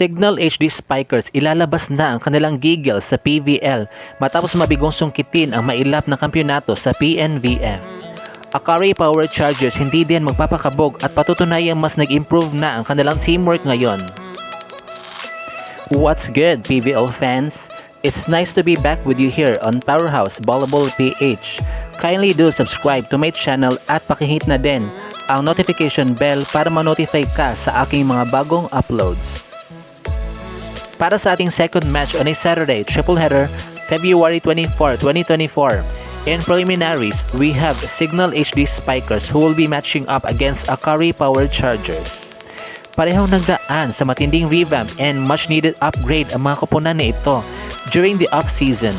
Signal HD Spikers ilalabas na ang kanilang gigil sa PVL matapos mabigong sungkitin ang mailap na kampyonato sa PNVF. Akari Power Chargers hindi din magpapakabog at patutunayang mas nag-improve na ang kanilang teamwork ngayon. What's good, PVL fans? It's nice to be back with you here on Powerhouse Volleyball PH. Kindly do subscribe to my channel at pakihit na din ang notification bell para ma-notify ka sa aking mga bagong uploads. Para sa ating second match on a Saturday triple header, February 24, 2024. In preliminaries, we have Signal HD Spikers who will be matching up against Akari Power Chargers. Parehong nagdaan sa matinding revamp and much needed upgrade ang mga koponan na ito during the off-season.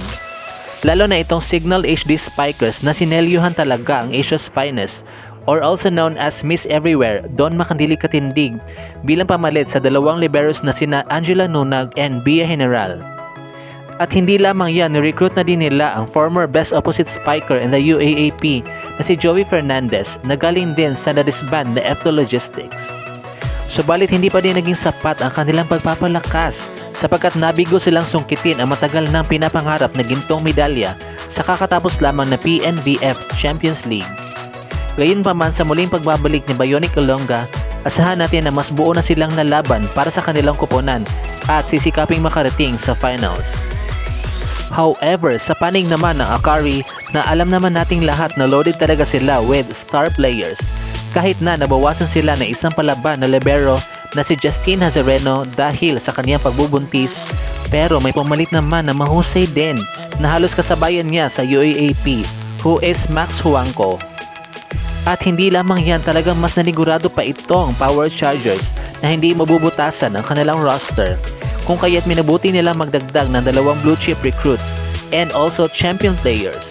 Lalo na itong Signal HD Spikers na sinelyuhan talaga ang Asia's finest, or also known as Miss Everywhere, Don Makandili Katindig, bilang pamalit sa dalawang liberos na sina Angela Nunag and Bia General. At hindi lamang yan, ni-recruit na din nila ang former best opposite spiker in the UAAP na si Joey Fernandez na galing din sa na-disband na Efto Logistics. Subalit hindi pa din naging sapat ang kanilang pagpapalakas sapagkat nabigo silang sungkitin ang matagal nang pinapangarap na gintong medalya sa kakatapos lamang na PNVF Champions League. Gayunpaman sa muling pagbabalik ni Bionic Ilongga, asahan natin na mas buo na silang lalaban para sa kanilang koponan at sisikaping makarating sa finals. However, sa panig naman ng Akari na alam naman nating lahat na loaded talaga sila with star players. Kahit na nabawasan sila ng isang palaban na libero na si Justine Hazareno dahil sa kaniyang pagbubuntis, pero may pumalit naman na mahusay din na halos kasabayan niya sa UAAP, who is Max Huangco. At hindi lamang yan, talagang mas nanigurado pa itong Power Chargers na hindi mabubutasan ang kanilang roster, kung kaya't minabuti nila magdagdag ng dalawang blue chip recruits and also champion players.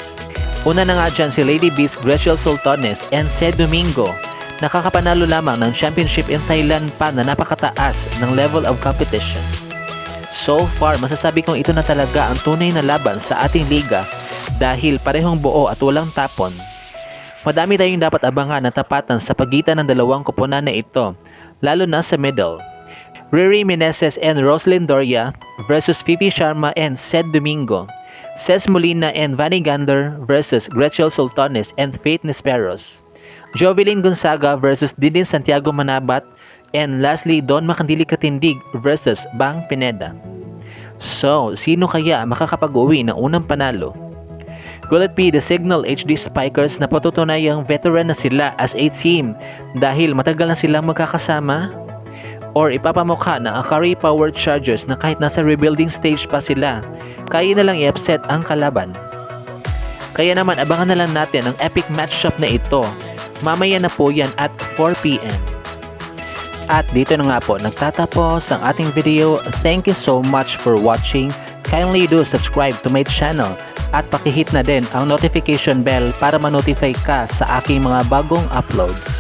Una na nga dyan si Lady Beast Gretchen Sultanes and Sed Domingo, nakakapanalo lamang ng championship in Thailand pa na napakataas ng level of competition. So far, masasabi kong ito na talaga ang tunay na laban sa ating liga dahil parehong buo at walang tapon. Madami tayong dapat abangan na tapatan sa pagitan ng dalawang koponan na ito, lalo na sa middle. Riri Meneses and Roslyn Doria versus Fifi Sharma and Sed Domingo. Ces Molina and Vanny Gander versus Gretchen Sultanes and Faith Nesperos. Jovelyn Gonzaga versus Didin Santiago Manabat, and lastly Don Makandili Katindig versus Bang Pineda. So, sino kaya makakapag-uwi ng unang panalo? Will it be the Signal HD Spikers na patutunayang veteran na sila as a team dahil matagal na silang magkakasama? Or ipapamukha ng Akari Power Chargers na kahit nasa rebuilding stage pa sila, kaya na lang i-upset ang kalaban? Kaya naman abangan na lang natin ang epic matchup na ito. Mamaya na po yan at 4 PM. At dito na nga po nagtatapos ang ating video. Thank you so much for watching. Kindly do subscribe to my channel at pakihit na din ang notification bell para ma-notify ka sa aking mga bagong uploads.